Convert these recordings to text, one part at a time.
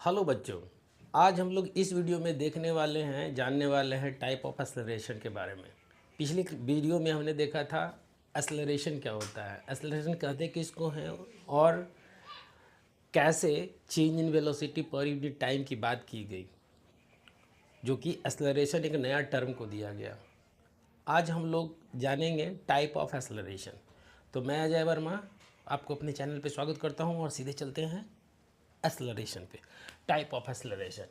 Hello बच्चों, आज हम लोग इस वीडियो में जानने वाले हैं टाइप ऑफ एक्सेलरेशन के बारे में। पिछली वीडियो में हमने देखा था एक्सेलरेशन क्या होता है, एक्सेलरेशन कहते किसको हैं और कैसे change in velocity per unit time की बात की गई, जो कि एक्सेलरेशन एक नया टर्म को दिया गया। आज हम लोग जानेंगे टाइप ऑफ एक्सेलरेशन। तो मैं अजय वर्मा आपको अपने चैनल पे स्वागत करता हूँ और सीधे चलते हैं एक्सेलरेशन पे। Type of acceleration,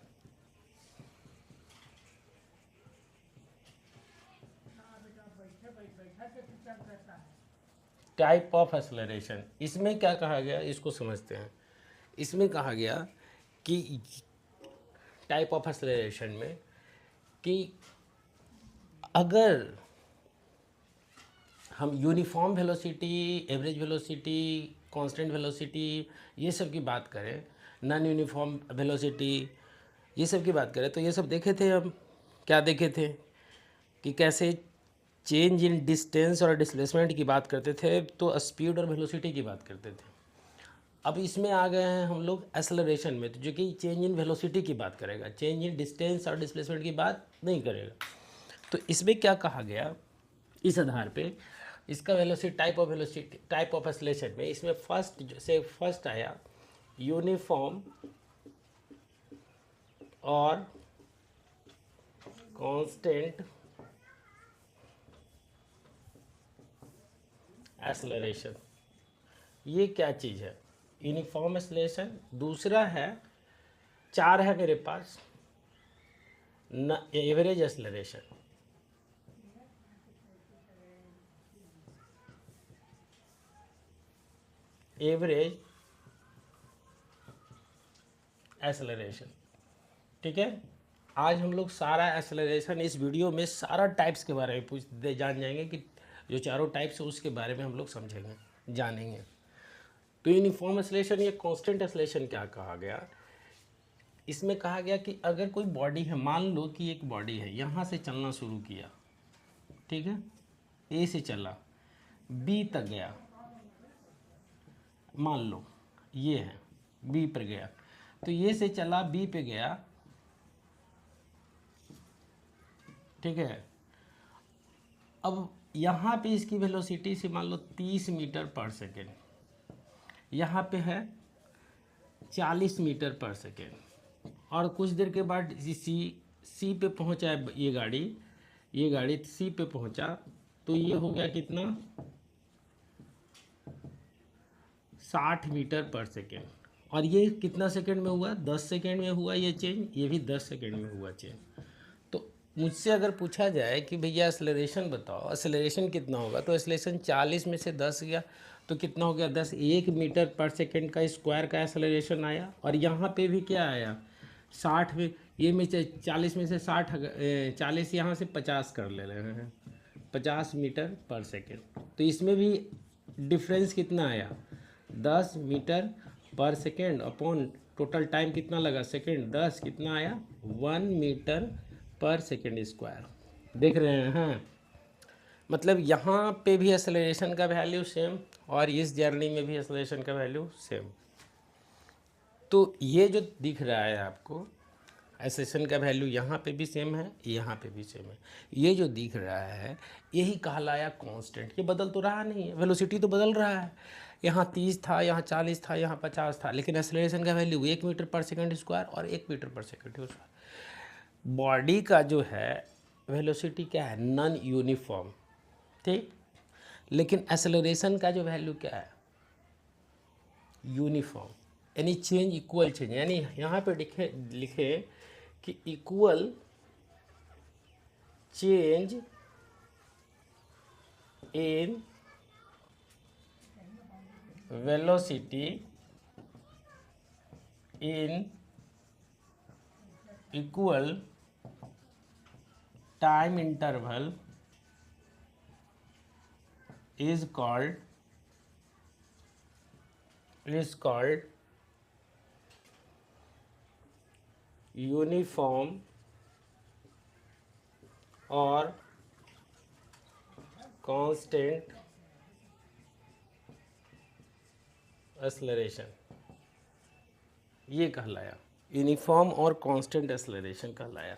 type of acceleration, इसमें क्या कहा गया इसको समझते हैं। इसमें कहा गया कि टाइप ऑफ एक्सेलरेशन में कि अगर हम uniform velocity, average velocity, constant velocity ये सब की बात करें, नॉन यूनिफॉर्म वेलोसिटी ये सब की बात करें, तो ये सब देखे थे हम। क्या देखे थे कि कैसे चेंज इन डिस्टेंस और डिस्प्लेसमेंट की बात करते थे, तो स्पीड और वेलोसिटी की बात करते थे। अब इसमें आ गए हैं हम लोग एक्सेलरेशन में, तो जो कि चेंज इन वेलोसिटी की बात करेगा, चेंज इन डिस्टेंस और डिस्प्लेसमेंट की बात नहीं करेगा। तो इसमें क्या कहा गया, इस आधार पे इसका वेलोसिटी टाइप ऑफ एक्सेलरेशन में इसमें फर्स्ट आया यूनिफॉर्म और कांस्टेंट एक्सेलरेशन। ये क्या चीज़ है? Uniform acceleration. दूसरा है, चार है मेरे पास, न एवरेज एक्सेलरेशन। एवरेज एक्सेलरेशन, ठीक है। आज हम लोग सारा एक्सेलरेशन इस वीडियो में सारा टाइप्स के बारे में जान जाएंगे कि जो चारों टाइप्स है उसके बारे में हम लोग समझेंगे, जानेंगे। तो यूनिफॉर्म एक्सेलरेशन या कांस्टेंट एक्सेलरेशन क्या कहा गया? इसमें कहा गया कि अगर कोई बॉडी है, मान लो कि एक बॉडी है, यहाँ से चलना शुरू किया, ठीक है, ए से चला, बी तक गया, मान लो ये है, बी पर गया, तो ये से चला बी पे गया, ठीक है। अब यहाँ पे इसकी वेलोसिटी से मान लो 30 मीटर पर सेकेंड, यहाँ पे है 40 मीटर पर सेकेंड, और कुछ देर के बाद सी पे पहुँचा है ये गाड़ी सी पे पहुँचा, तो ये हो गया कितना, 60 मीटर पर सेकेंड। और ये कितना सेकेंड में हुआ? 10 सेकेंड में हुआ ये चेंज, ये भी 10 सेकेंड में हुआ चेंज। तो मुझसे अगर पूछा जाए कि भैया एक्सेलरेशन बताओ, एक्सेलरेशन कितना होगा, तो एक्सेलरेशन 40 में से 10 गया तो कितना हो गया? 10। 1 मीटर पर सेकेंड का स्क्वायर का एक्सेलरेशन आया। और यहाँ पे भी क्या आया? 60 में, ये में से 40 में से 60, 40 यहाँ से 50 कर ले रहे हैं, 50 मीटर पर सेकेंड। तो इसमें भी डिफरेंस कितना आया? 10 मीटर पर सेकेंड अपॉन टोटल टाइम कितना लगा सेकेंड, 10, कितना आया? 1 मीटर पर सेकेंड स्क्वायर। देख रहे हैं? हाँ, मतलब यहाँ पे भी एक्सेलरेशन का वैल्यू सेम और इस जर्नी में भी एक्सेलरेशन का वैल्यू सेम। तो ये जो दिख रहा है आपको, एक्सेलरेशन का वैल्यू यहाँ पे भी सेम है, यहाँ पे भी सेम है। ये जो दिख रहा है यही कहलाया कांस्टेंट। ये बदल तो रहा नहीं है, वेलोसिटी तो बदल रहा है, यहाँ 30 था, यहाँ 40 था, यहाँ 50 था, लेकिन एक्सेलरेशन का वैल्यू 1 मीटर पर सेकेंड स्क्वायर और 1 मीटर पर सेकेंड स्क्वायर। बॉडी का जो है वेलोसिटी क्या है? नॉन यूनिफॉर्म, ठीक। लेकिन एक्सेलरेशन का जो वैल्यू क्या है? यूनिफॉर्म, यानी चेंज, इक्वल चेंज। यानी यहाँ पे लिखे कि equal change in velocity in equal time interval is called uniform और कांस्टेंट एक्सेलरेशन। ये कहलाया। यूनिफॉर्म और कांस्टेंट एक्सेलरेशन कहलाया।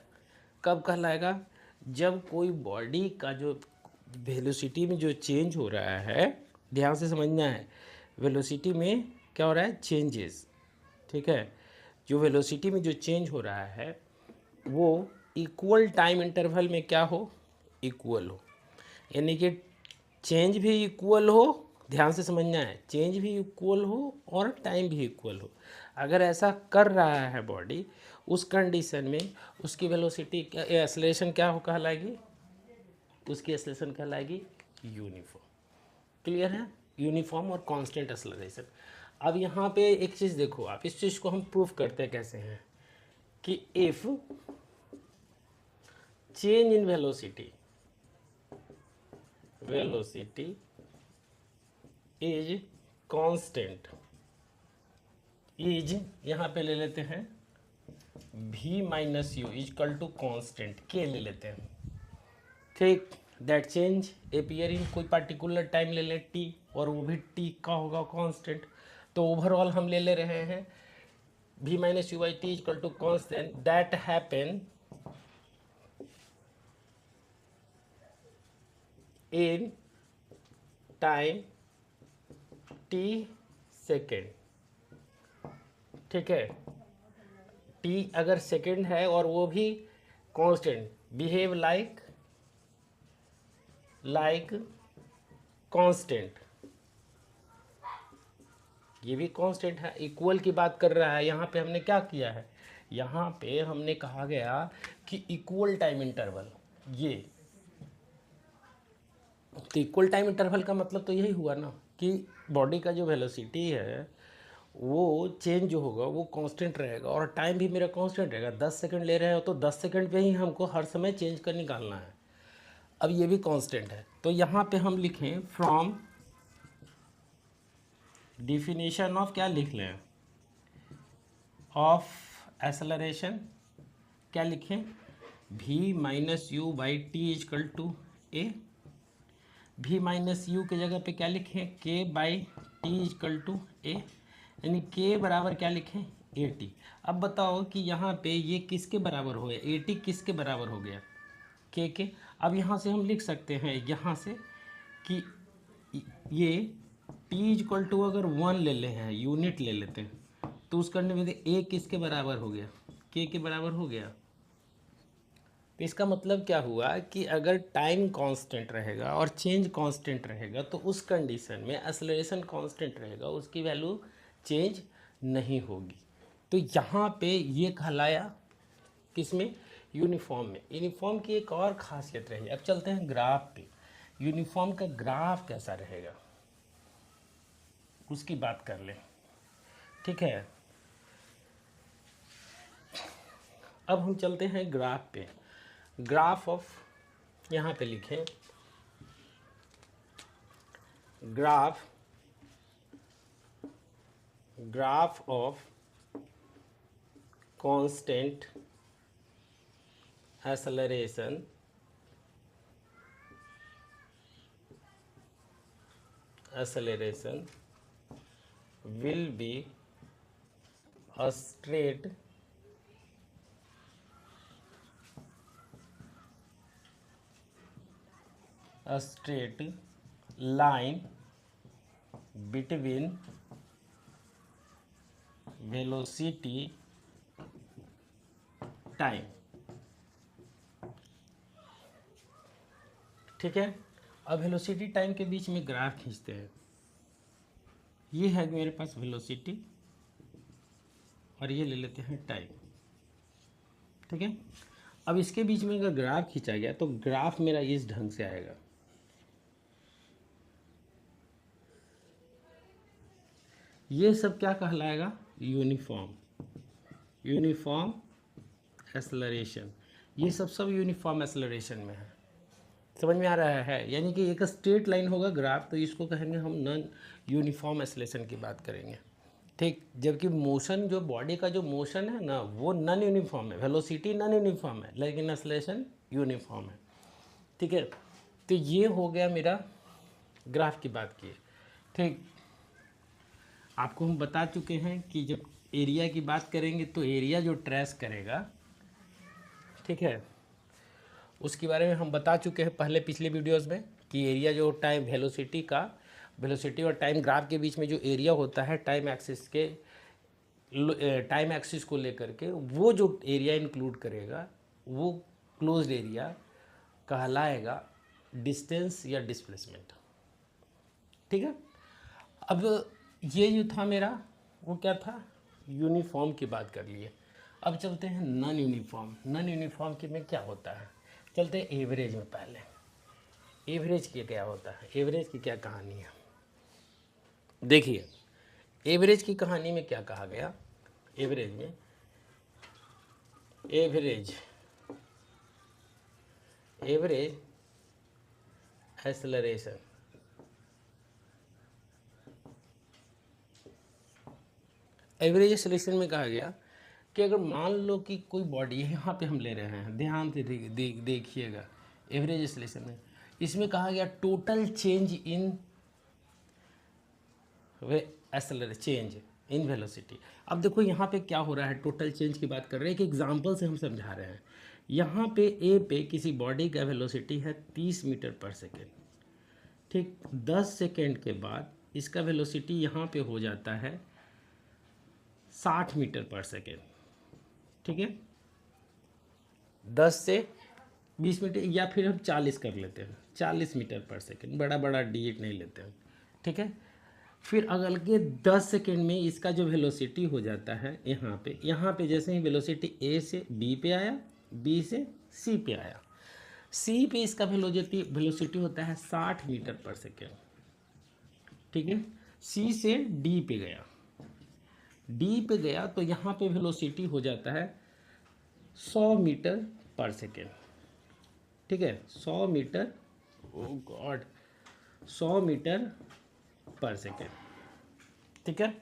कब कहलाएगा? जब कोई बॉडी का जो वेलोसिटी में जो चेंज हो रहा है, ध्यान से समझना है, वेलोसिटी में क्या हो रहा है? चेंजेस, ठीक है। जो वेलोसिटी में जो चेंज हो रहा है वो इक्वल टाइम इंटरवल में क्या हो? इक्वल हो, यानी कि चेंज भी इक्वल हो, ध्यान से समझना है, चेंज भी इक्वल हो और टाइम भी इक्वल हो। अगर ऐसा कर रहा है बॉडी, उस कंडीशन में उसकी वेलोसिटी एक्सेलरेशन क्या हो कहलाएगी? उसकी एक्सेलरेशन कहलाएगी यूनिफॉर्म। क्लियर है? यूनिफॉर्म और कांस्टेंट एक्सेलरेशन। अब यहाँ पे एक चीज़ देखो, आप इस चीज़ को हम प्रूफ करते कैसे हैं कि if change in velocity is constant, is यहाँ पे ले लेते हैं v minus u equal to constant के ले लेते हैं, ठीक। दैट चेंज एपियर इन कोई पर्टिकुलर टाइम ले लें t, और वो भी t का होगा कांस्टेंट। तो ओवरऑल हम ले ले रहे हैं v minus u by t equal to constant that happen in time t second, ठीक है। t अगर सेकेंड है और वो भी कांस्टेंट, बिहेव लाइक कांस्टेंट, ये भी कांस्टेंट है, इक्वल की बात कर रहा है। यहाँ पे हमने क्या किया है? यहाँ पे हमने कहा गया कि इक्वल टाइम इंटरवल, ये तो इक्वल टाइम इंटरवल का मतलब तो यही हुआ ना कि बॉडी का जो वेलोसिटी है वो चेंज जो होगा वो कांस्टेंट रहेगा और टाइम भी मेरा कांस्टेंट रहेगा। 10 सेकंड ले रहे हो तो 10 सेकंड पे ही हमको हर समय चेंज कर निकालना है। अब ये भी कांस्टेंट है, तो यहाँ पे हम लिखें फ्रॉम डिफिनीशन ऑफ, क्या लिख लें? ऑफ एक्सेलरेशन, क्या लिखें? v minus u by t equal to a. v minus u के जगह पे क्या लिखें? k by t equal to a, यानी k बराबर क्या लिखें? A t. अब बताओ कि यहाँ पे ये किसके बराबर हो गया? ए टी किसके बराबर हो गया? k के। अब यहाँ से हम लिख सकते हैं यहाँ से कि ये t इजकल टू अगर 1 ले ले हैं, यूनिट ले लेते हैं, तो उस करने में a किसके बराबर हो गया? k के बराबर हो गया। तो इसका मतलब क्या हुआ कि अगर टाइम कांस्टेंट रहेगा और चेंज कांस्टेंट रहेगा तो उस कंडीशन में एक्सेलरेशन कांस्टेंट रहेगा, उसकी वैल्यू चेंज नहीं होगी। तो यहाँ पे ये कहलाया किसमें? यूनिफॉर्म में। यूनिफॉर्म की एक और खासियत रही। अब चलते हैं ग्राफ पे। यूनिफॉर्म का ग्राफ कैसा रहेगा उसकी बात कर लें, ठीक है। अब हम चलते हैं ग्राफ पे। ग्राफ ऑफ, यहाँ पे लिखें graph of constant acceleration will be a straight line between velocity time, ठीक है। अब वेलोसिटी टाइम के बीच में ग्राफ खींचते हैं। ये है मेरे पास वेलोसिटी और ये ले लेते हैं टाइम, ठीक है। अब इसके बीच में अगर ग्राफ खींचा गया तो ग्राफ मेरा इस ढंग से आएगा। ये सब क्या कहलाएगा? Uniform acceleration. ये सब यूनिफॉर्म एक्सेलरेशन में है। समझ में आ रहा है? यानी कि एक स्ट्रेट लाइन होगा ग्राफ, तो इसको कहेंगे हम नॉन यूनिफॉर्म एक्सेलरेशन की बात करेंगे, ठीक। जबकि मोशन, जो बॉडी का जो मोशन है ना, वो नॉन यूनिफॉर्म है, वेलोसिटी नॉन यूनिफॉर्म है, लेकिन एक्सेलरेशन यूनिफॉर्म है, ठीक है। तो ये हो गया मेरा ग्राफ की बात की, ठीक। आपको हम बता चुके हैं कि जब एरिया की बात करेंगे तो एरिया जो ट्रेस करेगा, ठीक है, उसके बारे में हम बता चुके हैं पहले पिछले वीडियोस में कि एरिया जो टाइम वेलोसिटी और टाइम ग्राफ के बीच में जो एरिया होता है टाइम एक्सिस को लेकर के, वो जो एरिया इंक्लूड करेगा वो क्लोज्ड एरिया कहलाएगा डिस्टेंस या डिस्प्लेसमेंट। ठीक है, अब ये जो था मेरा वो क्या था, यूनिफॉर्म की बात कर लिए। अब चलते हैं नॉन यूनिफॉर्म। नॉन यूनिफॉर्म के में क्या होता है, चलते हैं एवरेज में। पहले एवरेज की क्या होता है, एवरेज की क्या कहानी है। देखिए एवरेज की कहानी में क्या कहा गया, एवरेज में एवरेज एक्सेलरेशन, एवरेज एक्सेलरेशन में कहा गया कि अगर मान लो कि कोई बॉडी यहाँ पे हम ले रहे हैं, ध्यान से देखिएगा एवरेज एक्सेलरेशन में, इसमें कहा गया total change in change in velocity. अब देखो यहाँ पे क्या हो रहा है, टोटल चेंज की बात कर रहे हैं, एक एग्जांपल से हम समझा रहे हैं। यहाँ पे ए पे किसी बॉडी का वेलोसिटी है 30 मीटर पर सेकेंड, ठीक, 10 सेकेंड के बाद इसका वेलोसिटी यहाँ पे हो जाता है 60 मीटर पर सेकेंड। ठीक है, 10 से 20 मीटर या फिर हम 40 कर लेते हैं, 40 मीटर पर सेकेंड, बड़ा बड़ा डी नहीं लेते हैं। ठीक है, फिर अगल के 10 सेकेंड में इसका जो वेलोसिटी हो जाता है यहाँ पे जैसे ही वेलोसिटी ए से बी पे आया, बी से सी पे आया, सी पे इसका वेलोसिटी होता है 60 मीटर पर सेकेंड। ठीक है, सी से डी पे गया, डी पे गया तो यहाँ पे वेलोसिटी हो जाता है 100 मीटर पर सेकेंड। ठीक है, 100 मीटर, ओ गॉड, 100 मीटर पर सेकेंड। ठीक है,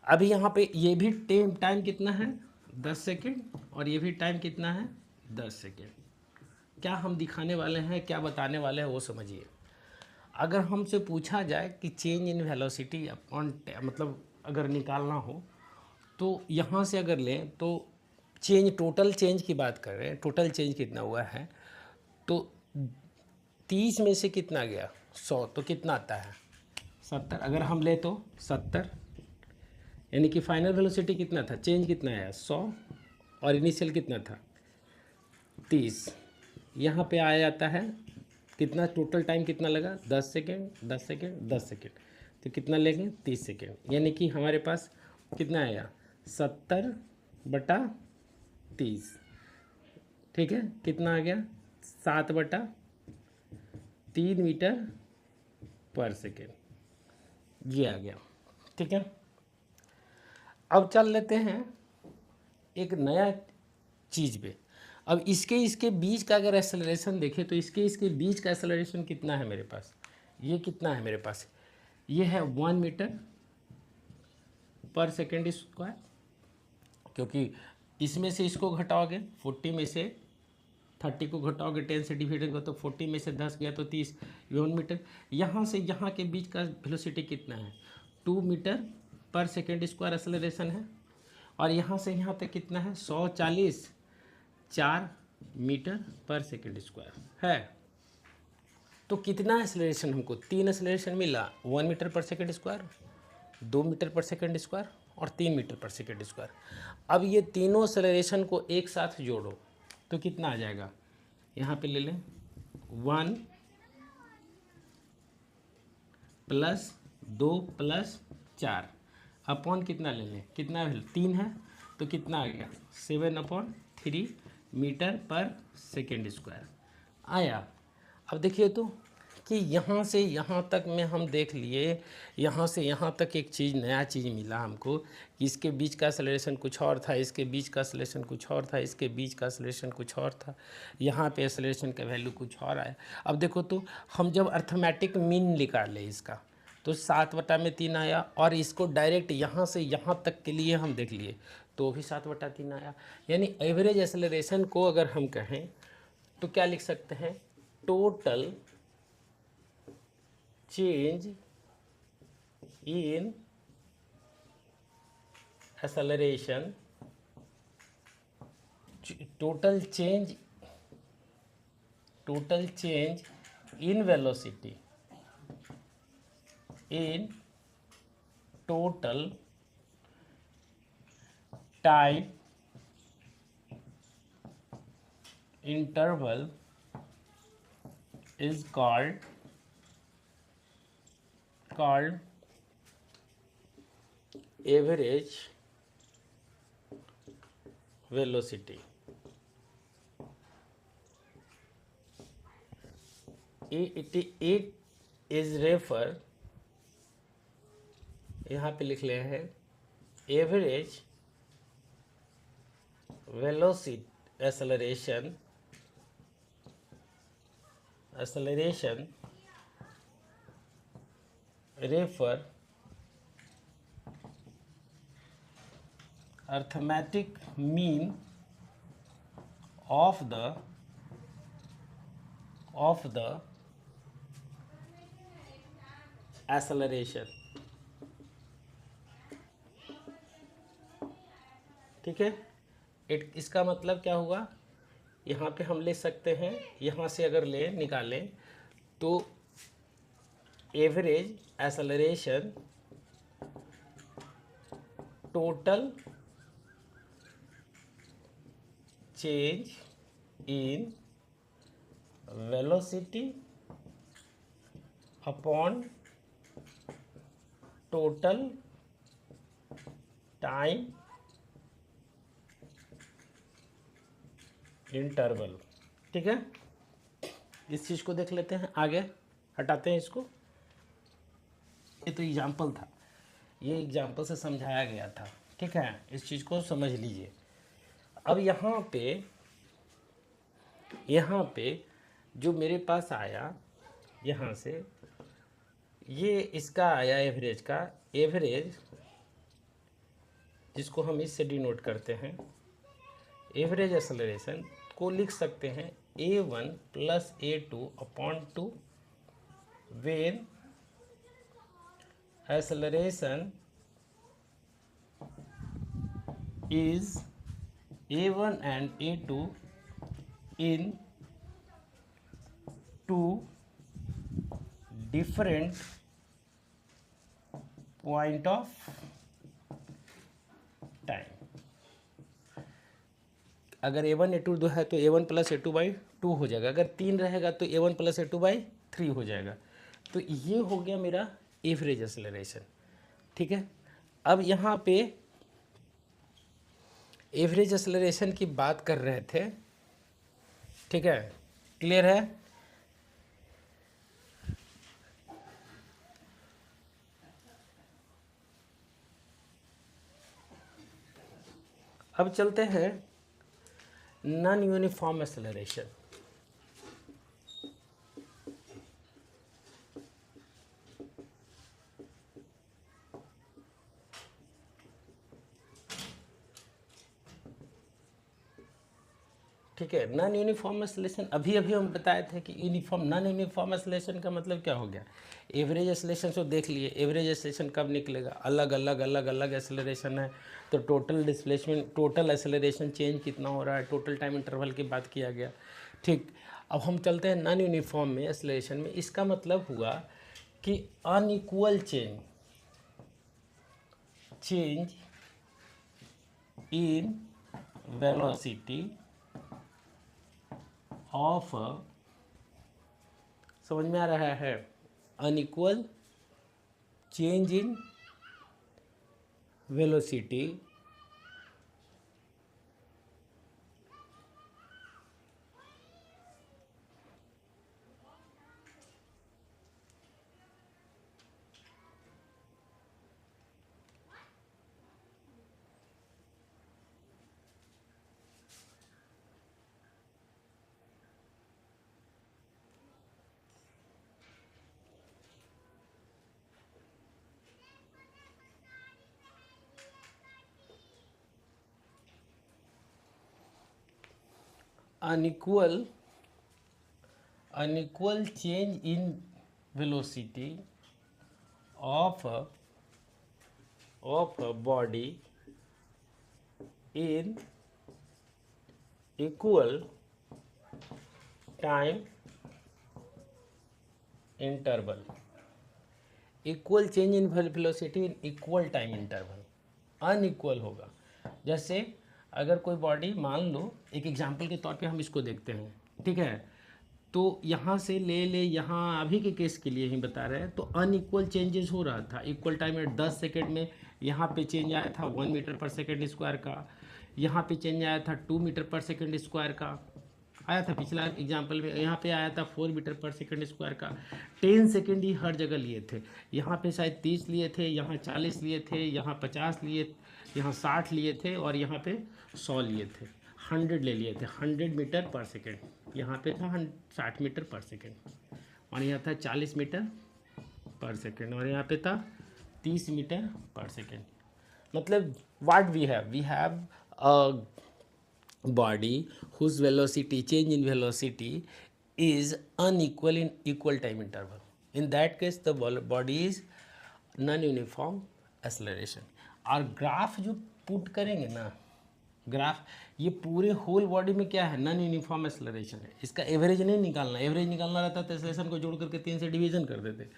अभी यहाँ पे ये भी टाइम कितना है, 10 सेकेंड, और ये भी टाइम कितना है, 10 सेकेंड। क्या हम दिखाने वाले हैं, क्या बताने वाले हैं वो समझिए। अगर हमसे पूछा जाए कि चेंज इन वेलोसिटी अपॉन, मतलब अगर निकालना हो तो यहाँ से अगर लें तो टोटल चेंज की बात कर रहे हैं, टोटल चेंज कितना हुआ है, तो 30 में से कितना गया, 100, तो कितना आता है 70। अगर हम ले तो 70, यानी कि फाइनल वेलोसिटी कितना था, चेंज कितना आया 100, और इनिशियल कितना था 30। यहाँ पे आया जाता है कितना, टोटल टाइम कितना लगा, 10 सेकेंड 10 सेकेंड 10 सेकेंड, तो कितना लेंगे 30 सेकेंड, यानी कि हमारे पास कितना आया 70/30। ठीक है, कितना आ गया 7/3 मीटर पर सेकेंड, ये आ गया। ठीक है, अब चल लेते हैं एक नया चीज़ पे। अब इसके बीच का अगर एक्सेलरेशन देखें तो इसके बीच का एक्सेलरेशन कितना है मेरे पास, ये कितना है मेरे पास, ये है 1 मीटर पर सेकेंड स्क्वायर, क्योंकि इसमें से इसको घटाओगे 40 में से 30 को घटाओगे 10 से डिवाइड करोगे तो 40 में से 10 गया तो 30, 1 मीटर। यहाँ से यहाँ के बीच का वेलोसिटी कितना है, 2 मीटर पर सेकेंड स्क्वायर एक्सेलरेशन है, और यहाँ से यहाँ तक कितना है 140, 4 मीटर पर सेकेंड स्क्वायर है। तो कितना एक्सेलरेशन हमको, 3 एक्सेलरेशन मिला, 1 मीटर पर सेकेंड स्क्वायर, 2 मीटर पर सेकेंड स्क्वायर और 3 मीटर पर सेकेंड स्क्वायर। अब ये तीनों एक्सेलरेशन को एक साथ जोड़ो तो कितना आ जाएगा, यहाँ पे ले लें 1 + 2 + 4 अपॉन कितना ले लें, कितना 3 है तो कितना आ गया 7/3 मीटर पर सेकेंड स्क्वायर आया। अब देखिए तो कि यहाँ से यहाँ तक में हम देख लिए, यहाँ से यहाँ तक एक चीज़, नया चीज़ मिला हमको कि इसके बीच का एक्सेलरेशन कुछ और था, इसके बीच का एक्सेलरेशन कुछ और था, इसके बीच का एक्सेलरेशन कुछ और था, यहाँ पे एक्सेलरेशन का वैल्यू कुछ और आया। अब देखो तो हम जब अर्थमेटिक मीन निकाल ले इसका तो 7/3 आया, और इसको डायरेक्ट यहाँ से यहाँ तक के लिए हम देख लिए तो भी 7/3 आया। यानी एवरेज एक्सेलरेशन को अगर हम कहें तो क्या लिख सकते हैं, total change in acceleration, total change in velocity, in total time interval is called average velocity. It is refer, यहाँ पे लिख ले हैं average velocity acceleration refer arithmetic mean of the acceleration. ठीक है, इसका मतलब क्या हुआ, यहाँ पे हम ले सकते हैं, यहाँ से अगर निकालें तो average acceleration total change in velocity upon total time interval. ठीक है, इस चीज़ को देख लेते हैं, आगे हटाते हैं इसको. ये तो एग्जाम्पल था, ये एग्जाम्पल से समझाया गया था. ठीक है, इस चीज़ को समझ लीजिए. अब यहाँ पे जो मेरे पास आया, यहाँ से ये इसका आया एवरेज का, एवरेज जिसको हम इससे डिनोट करते हैं, एवरेज एक्सेलरेशन को लिख सकते हैं a1 plus a2 upon 2 when acceleration is a1 and a2 in two different point of time. अगर a1 a2 दो है तो a1 प्लस a2 बाई 2 हो जाएगा, अगर 3 रहेगा तो a1 प्लस a2 बाई 3 हो जाएगा. तो ये हो गया मेरा एवरेज एक्सेलरेशन. ठीक है, अब यहाँ पे एवरेज एक्सेलरेशन की बात कर रहे थे. ठीक है, क्लियर है. अब चलते हैं नॉन यूनिफॉर्म एक्सेलरेशन. ठीक है, नॉन यूनिफॉर्म एक्सेलरेशन अभी हम बताए थे कि नॉन यूनिफॉर्म एक्सेलरेशन का मतलब क्या हो गया. एवरेज एक्सेलरेशन को देख लिए, एवरेज एक्सेलरेशन कब निकलेगा, अलग अलग एक्सेलरेशन है तो total displacement, total acceleration change कितना हो रहा है, टोटल टाइम इंटरवल की बात किया गया. ठीक, अब हम चलते हैं नॉन यूनिफॉर्म में एक्सेलरेशन में. इसका मतलब हुआ कि unequal change in velocity of, समझ में आ रहा है, unequal change in velocity unequal change in velocity of a body in equal time interval, equal change in velocity in equal time interval, unequal होगा। जैसे अगर कोई बॉडी, मान लो एक एग्जांपल के तौर पे हम इसको देखते हैं, ठीक है, तो यहाँ से ले यहाँ अभी के केस के लिए ही बता रहे हैं, तो अनइक्वल चेंजेस हो रहा था। इक्वल टाइम में 10 सेकेंड में यहाँ पे चेंज आया था 1 मीटर पर सेकेंड स्क्वायर का, यहाँ पे चेंज आया था 2 मीटर पर सेकेंड स्क्वायर का आया था, पिछला एग्जाम्पल में यहाँ पे आया था 4 मीटर पर सेकेंड स्क्वायर का। 10 सेकेंड ही हर जगह लिए थे, यहाँ पे शायद 30 लिए थे, यहाँ 40 लिए थे, यहाँ 50 लिए, यहाँ 60 लिए थे, और यहाँ पे 100 लिए थे, 100 ले लिए थे, 100 मीटर पर सेकेंड। यहाँ पे था 60 मीटर पर सेकेंड, और यहाँ था 40 मीटर पर सेकेंड, और यहाँ पे था 30 मीटर पर सेकेंड। मतलब what we have a body whose velocity, change in velocity is unequal in equal time interval. In that case the body is non-uniform acceleration. और ग्राफ जो पुट करेंगे ना, ग्राफ ये पूरे होल बॉडी में क्या है, नॉन यूनिफॉर्म एक्सेलरेशन है। इसका एवरेज नहीं निकालना, एवरेज निकालना रहता तो एक्सेलरेशन को जोड़ करके 3 से डिवीजन कर देते,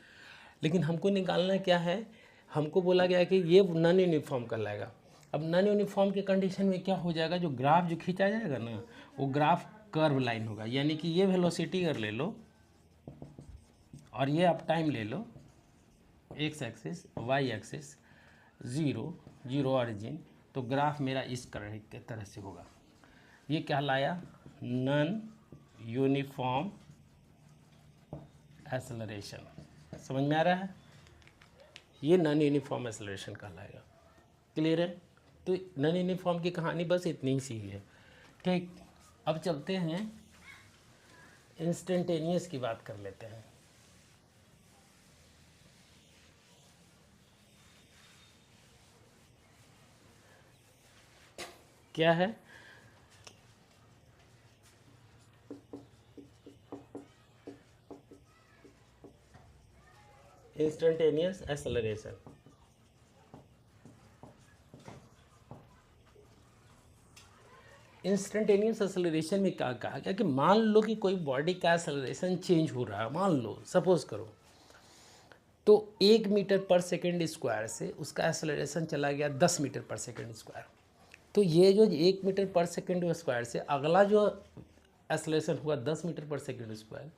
लेकिन हमको निकालना क्या है, हमको बोला गया कि ये नॉन यूनिफॉर्म कहलाएगा। अब नॉन यूनिफॉर्म के कंडीशन में क्या हो जाएगा, जो ग्राफ जो खींचा जाएगा ना, वो ग्राफ कर्व लाइन होगा। यानी कि ये वेलोसिटी अगर ले लो और ये आप टाइम ले लो, x axis y axis, zero origin, तो ग्राफ मेरा इस तरह से होगा। ये कहलाया नॉन यूनिफॉर्म एक्सेलरेशन। समझ में आ रहा है, ये नॉन यूनिफॉर्म एक्सेलरेशन कहलाएगा। क्लियर है? तो नॉन यूनिफॉर्म की कहानी बस इतनी ही सी है। ठीक, अब चलते हैं इंस्टेंटेनियस की बात कर लेते हैं। क्या है इंस्टेंटेनियस एक्सेलरेशन? इंस्टेंटेनियस एक्सेलरेशन में क्या कहा गया कि मान लो कि कोई बॉडी का एक्सेलरेशन चेंज हो रहा है, मान लो सपोज करो, तो 1 मीटर पर सेकेंड स्क्वायर से उसका एक्सेलरेशन चला गया 10 मीटर पर सेकेंड स्क्वायर। तो ये जो 1 मीटर पर सेकेंड स्क्वायर से अगला जो एक्सेलरेशन हुआ 10 मीटर पर सेकेंड स्क्वायर,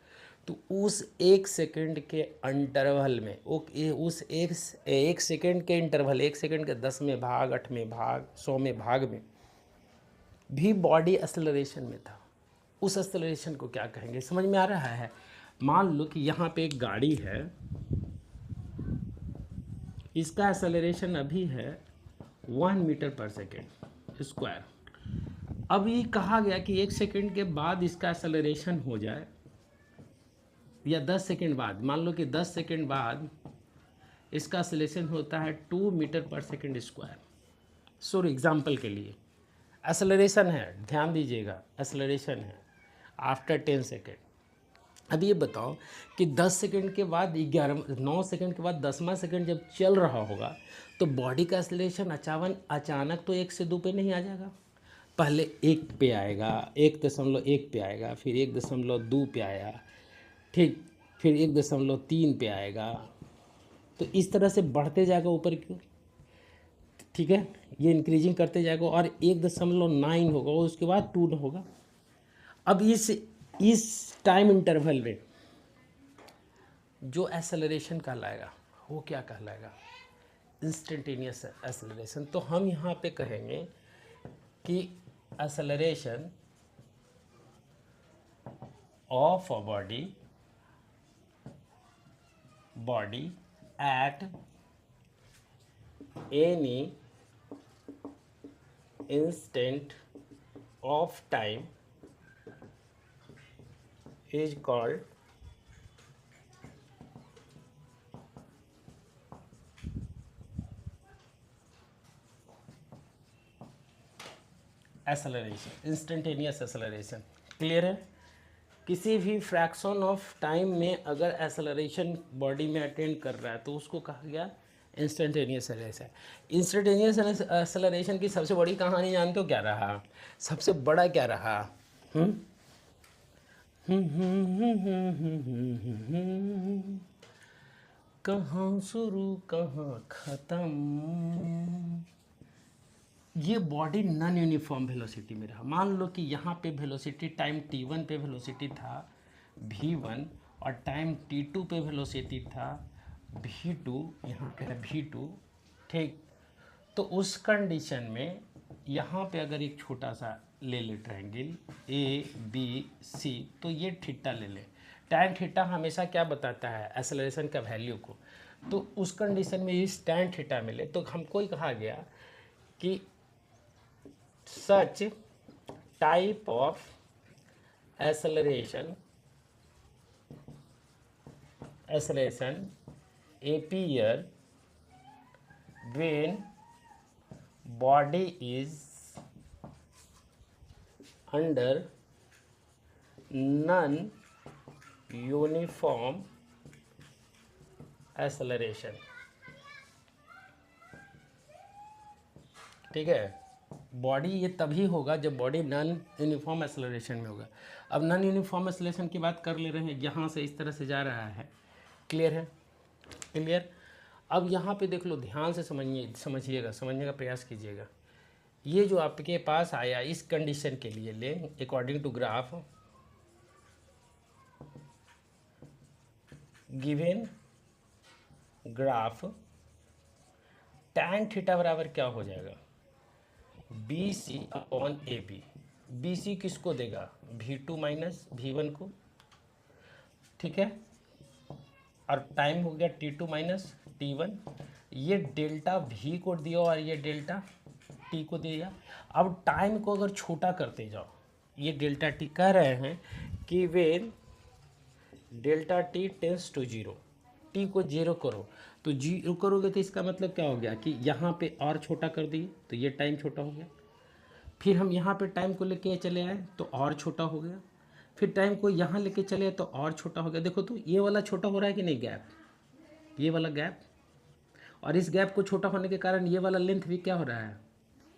तो उस 1 सेकेंड के इंटरवल में, उस एक सेकेंड के इंटरवल, 1 सेकेंड के 10 में भाग, 8 में भाग, 100 में भाग में भी बॉडी एक्सेलरेशन में था। उस एक्सेलरेशन को क्या कहेंगे, समझ में आ रहा है? मान लो कि यहाँ पे एक गाड़ी है, इसका एक्सेलरेशन अभी है 1 मीटर पर सेकेंड स्क्वायर। अब ये कहा गया कि 1 सेकेंड के बाद इसका एक्सेलरेशन हो जाए, या 10 सेकेंड बाद, मान लो कि 10 सेकेंड बाद इसका एक्सेलरेशन होता है 2 मीटर पर सेकेंड स्क्वायर। सो एग्जाम्पल के लिए एक्सेलरेशन है, ध्यान दीजिएगा, एक्सेलरेशन है आफ्टर 10 सेकेंड। अब ये बताओ कि 10 सेकेंड के बाद 9 सेकेंड के बाद 10वां सेकेंड जब चल रहा होगा, तो बॉडी का एक्सेलरेशन अचानक तो 1 से 2 पे नहीं आ जाएगा। पहले 1 पे आएगा, 1.1 पे आएगा, फिर 1.2 पे आया, ठीक, फिर 1.3 पे आएगा। तो इस तरह से बढ़ते जाएगा ऊपर की, ठीक है, ये इंक्रीजिंग करते जाएगा, और 1.9 होगा, उसके बाद 2 होगा। अब इस टाइम इंटरवल में जो एक्सेलरेशन कहलाएगा वो क्या कहलाएगा, इंस्टेंटेनियस एक्सेलरेशन। तो हम यहाँ पे कहेंगे कि acceleration of a body at any instant of time is called acceleration, instantaneous acceleration. Clear है? किसी भी फ्रैक्शन ऑफ टाइम में अगर एक्सेलरेशन बॉडी में अटेंड कर रहा है तो उसको कहा गया इंस्टेंटेनियस एक्सेलरेशन। इंस्टेंटेनियस एक्सेलरेशन की सबसे बड़ी कहानी जानते हो क्या रहा? सबसे बड़ा क्या रहा? हम्म कहाँ शुरू कहाँ ख़त्म, ये बॉडी नॉन यूनिफॉर्म वेलोसिटी में रहा। मान लो कि यहाँ पे वेलोसिटी टाइम t1 पे वेलोसिटी था v1 और टाइम t2 पे वेलोसिटी था v2, यहाँ पे है v2, ठीक। तो उस कंडीशन में यहाँ पे अगर एक छोटा सा ले ले ट्रायंगल ए बी सी, तो ये थीटा ले ले। टैन थीटा हमेशा क्या बताता है? एक्सेलरेशन का वैल्यू को। तो उस कंडीशन में इस टैन थीटा मिले तो हमको ही कहा गया कि such type of acceleration appear when body is under non-uniform acceleration। ठीक है, बॉडी ये तभी होगा जब बॉडी नॉन यूनिफॉर्म एक्सेलरेशन में होगा। अब नॉन यूनिफॉर्म एक्सेलरेशन की बात कर ले रहे हैं, यहाँ से इस तरह से जा रहा है, क्लियर है? क्लियर। अब यहाँ पे देख लो, ध्यान से समझिएगा, समझने का प्रयास कीजिएगा। ये जो आपके पास आया इस कंडीशन के लिए ले, according to graph given graph, tan theta बराबर क्या हो जाएगा? B C upon A B. B C किसको देगा? v2 माइनस v1 को, ठीक है। और टाइम हो गया t2 माइनस t1। ये डेल्टा v को दिया और ये डेल्टा t को दिया। अब टाइम को अगर छोटा करते जाओ, ये डेल्टा t कह रहे हैं कि when delta t tends to zero, t को जीरो करो, तो जीरो करोगे तो इसका मतलब क्या हो गया कि यहाँ पे और छोटा कर दिए तो ये टाइम छोटा हो गया। फिर हम यहाँ पे टाइम को लेके चले आए तो और छोटा हो गया। फिर टाइम को यहाँ लेके चले तो और छोटा हो गया। देखो तो ये वाला छोटा हो रहा है कि नहीं, गैप, ये वाला गैप, और इस गैप को छोटा होने के कारण ये वाला लेंथ भी क्या हो रहा है?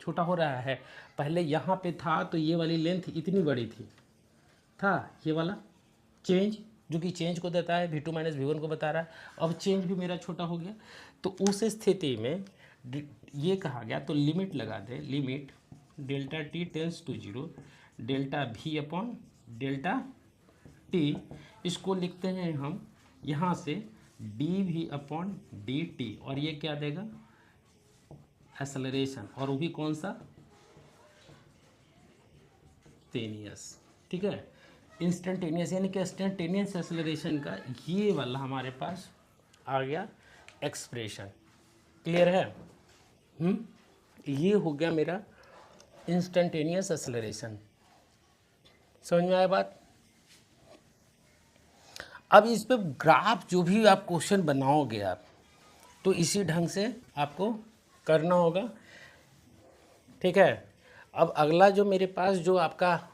छोटा हो रहा है। पहले यहाँ पे था तो ये वाली लेंथ इतनी बड़ी थी, था ये वाला चेंज, जो कि चेंज को देता है, v2 माइनस v1 को बता रहा है। अब चेंज भी मेरा छोटा हो गया, तो उस स्थिति में ये कहा गया, तो लिमिट लगा दे, limit delta t tends to zero, delta v upon delta t। इसको लिखते हैं हम यहाँ से dv अपॉन dt, और ये क्या देगा? एक्सेलरेशन, और वो भी कौन सा? टेनियस, ठीक है। इंस्टेंटेनियस यानी कि इंस्टेंटेनियस एक्सेलरेशन का ये वाला हमारे पास आ गया एक्सप्रेशन, क्लियर है? ये हो गया मेरा इंस्टेंटेनियस एक्सेलरेशन। समझ में आया बात? अब इस पे ग्राफ जो भी आप क्वेश्चन बनाओगे आप, तो इसी ढंग से आपको करना होगा, ठीक है। अब अगला जो मेरे पास जो आपका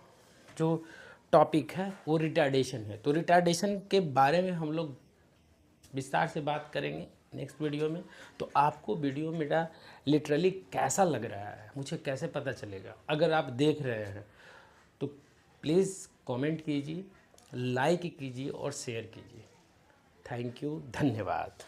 जो टॉपिक है वो रिटार्डेशन है। तो रिटार्डेशन के बारे में हम लोग विस्तार से बात करेंगे नेक्स्ट वीडियो में। तो आपको वीडियो मेरा लिटरली कैसा लग रहा है मुझे कैसे पता चलेगा? अगर आप देख रहे हैं तो प्लीज़ कमेंट कीजिए, लाइक कीजिए और शेयर कीजिए। थैंक यू, धन्यवाद।